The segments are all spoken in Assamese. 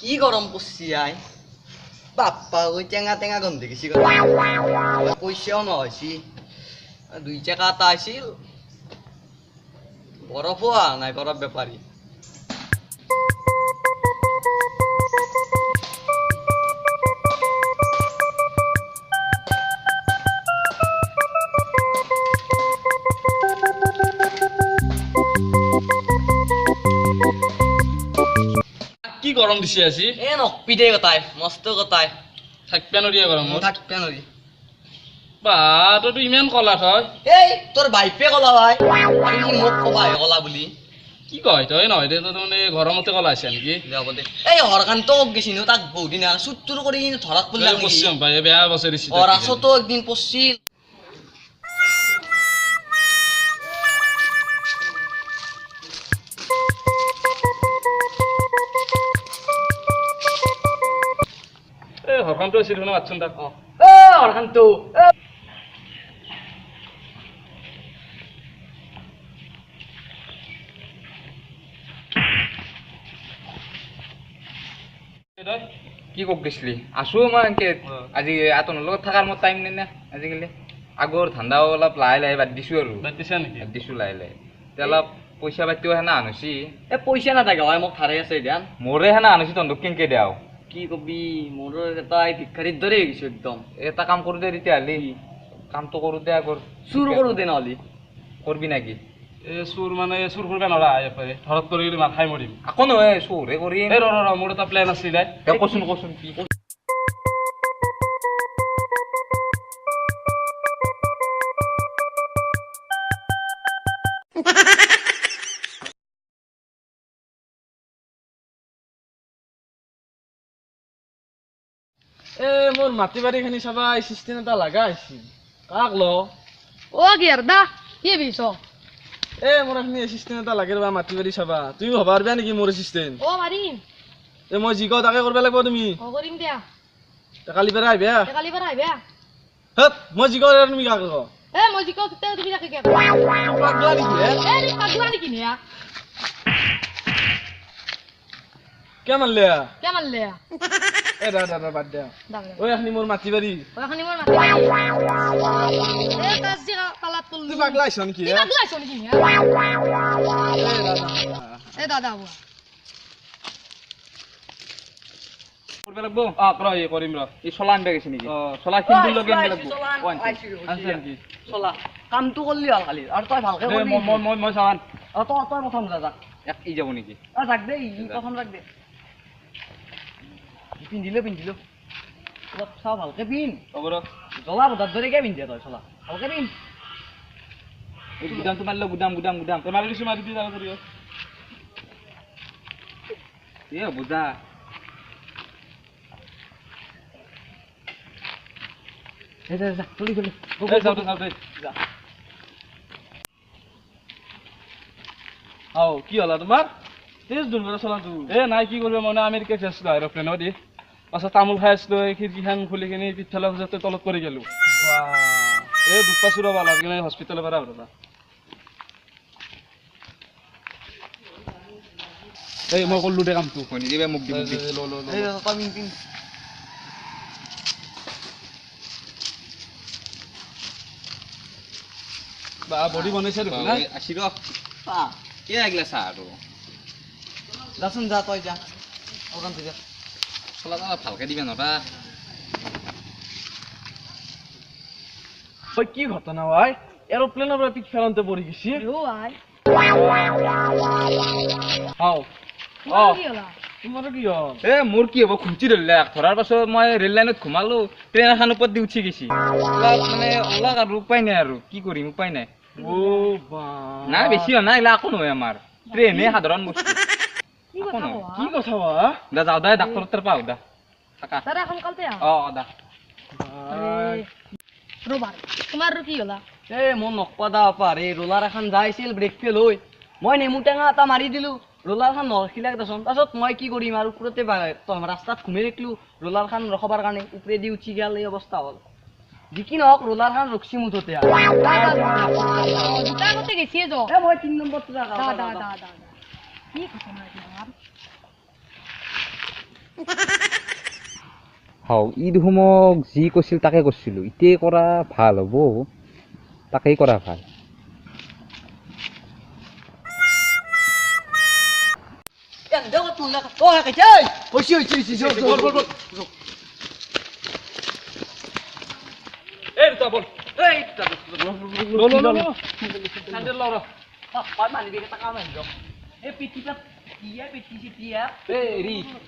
কি গরম পড়ছি আই বাপ্পা ওই টেঙা টেঙা গন্ধ গেছি পয়সাও নহয়ছি 2 টাকা তা আছিল বরফ হওয়া নাই বরফ ব্যাপারী কি গরম দিছে আজি এ নকপিদে কথাই মস্ত কথাই থাকপা নৰিয়া গৰম থাকতে নৰি বা তইতো ইমান কলা হয় এই তোর বাইপে কলা ভাই আমি মোক কবাই কলা বুলি কি কয় তই নহয় দে তই মানে গৰমতে কলা আছে নেকি যাব দে এই হরকান্ত গেছি নো তাক বহুত দিন আর সুত্তুর করে ধরাত পড়লা নাকি পশ্চিম ভাই বেয়া বছৰ দিছি আৰ আসো তো একদিন পড়ছিল এই হৰকামটো আছিল শুনা মাতচোন তাক এ হৰকান্ত কি কক গেছলি আছো মই এনেকে আজি আতনৰ লগত থাকাৰ মোৰ টাইম নাই না আজিকালি আগৰ ধান্দাও অলপ লাহে লাহে বাদ দিছো আৰু বাদ দিছা নেকি বাদ দিছো লাহে লাহে এতিয়া অলপ পইচা পাতিও হেনা আনছি এ পয়সা না থাকে ভাই মোক ধারে আছে ধ্যান মোৰে হেনা আনছি তন্দক কেনকে দেও কি কবি মোৰ এটা ভিক্ষাৰিৰ ধৰে গেছে একদম এটা কাম কৰো দে তেতিয়াহ'লে কামটো কৰো দে আগৰ শুৰু কৰু দে নহলি কৰবি নাকি এই চুৰ মানে চুৰ কৰিব নৰা এপাৰে ধৰত কৰি গ'লে মাৰ খাই মৰিম আকৌ নহয় চোৰে কৰিম এই ৰ মোৰ এটা প্লেন আছিলে কচোন কচোন কি এ মোৰ মাটি বাৰীখিনি চাবা এছিষ্টেণ্ট এটা লগা আছিল কাক ল Ô Gerda, que bicho? এ মোৰ এখিনি এছিষ্টেণ্ট এটা লাগে ৰবা মাটি বাৰী চাবা তুমি ভাবা পাৰিবা নেকি মোৰ এছিষ্টেণ্ট Ô Marim, এ মই যি কওঁ তাকে কৰিব লাগিব তুমি ô Gorim dia. কালি পৰা আহিবা Ya kali berai be. হেত মই যি কওঁ তুমি কাকে কওঁ Eh, mau jiko kita tu bisa kek. পাগলা নেকি হে Eh, ni paglan ni kini ya. কিয় মাৰিলে Kemal le ya. এ দাদা বাদ দে Dah. ঐ এখিনি মোৰ মাটি বাৰী Oh, kan ni mau mati. Eh, kasih kalat tul. তুমি পাগলা আহিছ নেকি Ni হে paglan so ni kini ya. এ দাদা Eh, dah dah. কৰিব লাগিব অ কৰ এই কৰিম ৰ এই চলা আনবা গৈছে নেকি অ চলা কিনব লগে আনবা লাগিব আছে নেকি চলা কামটো করলি হল খালি আর তুই ভালকে দে, করবি মই চাৱান তুই প্রথম যা যা এক ই যাব নেকি রাখ দে প্রথম রাখ দে পিন্ধিলো অলপ চাও ভালকে পিন হ'ব ৰ জ্বলা বজাত ধৰে কে পিন্ধে তই চলা ভালকে পিন এই গুদামটো মাৰিলো গুদাম তই মাৰি দিছোঁ মাৰি দি যাব কৰি এ বুজা যা চলি চলি যাওঁতে আও কি হলা তোমাৰ তেজ দূৰ পৰা চলাটো এ নাই কি কৰিব মানে আমেৰিকা গৈছিলোঁ এৰোপ্লেনত দি পাছত তামোল খাই আছিলোঁ খিৰিকীখন খুলি কিনি পিঠেলা যাতে তলত পৰি গ'লোঁ এই দুখ পাইছোঁ ৰ'বা লাভ কিনে হস্পিটেলৰ পৰা ৰ'বা এই মই কৰিলোঁ দে কামটো শুনি দিবা মোক দিব তই পিন পিন বা বডি বনাইছে দেখোন না আছি ৰ কি আগলা চা আৰু যাচোন যা তই যা ওখান থেকে চলা অলপ ভালকে দিবা নৰা ওই কি ঘটনা ভাই এৰোপ্লেনৰ পৰা পিক ফেলন্তে পৰি গেছি Yo ai. আও Ni lah. তোমাৰ কি হ'ল এ মোৰ কি হ'ব খুঁচি ধৰিলে ধৰাৰ পাছত মই ৰেল লাইনত ঘুমালো ট্ৰেইন এখন ওপৰত দি উঠি গৈছি অলপ মানে অলপ আৰু উপায় নাই আৰু কি কৰিম উপায় নাই ও বা নাই বেছি হোৱা নাই এইলা একো নহয় আমাৰ ট্ৰেইনে সাধাৰণ বস্তু Ni kau tahu কি ah. কথা বা দা যাওঁ দা ডাক্তৰ তাৰ পাওঁ দা থাকা Tara kan kalte ya. দা Robar. Tomar ruki hola. এ মোৰ নকপা পারে রোলার এখন যাইছিল ব্রেক ফেল হই মই নেমু টেঙা এটা মারি দিলো রোলার খান নরখিলাক দেচোন তাৰপিছত মই কি কৰিম আৰু ওপৰতে ৰাস্তাত ঘুমে ৰাখলো ৰোলাৰ খান ৰখাবাৰ কাৰণে উপৰে দি উঠি গেল এই অৱস্থা হল যিকি নহওক ৰোলাৰ খান ৰক্সি মুঠতে Kita kau tegi sih jo. এ মই 3 number Da. Ni kau tahu ya. হাও ই দেখোন মোক যি কৈছিল তাকে কৰিছিলোঁ ইতেই কৰা ভাল হ'ব তাকেই কৰা ভাল এই দুটা বল স্যান্ডেল লও ৰ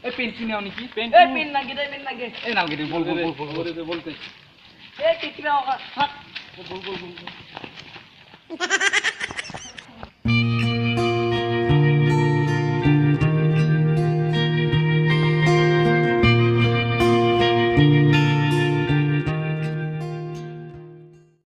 এই পেন কিনে আও নেকি পেন এই নাও গেদি বল বল বল বল বলতে এই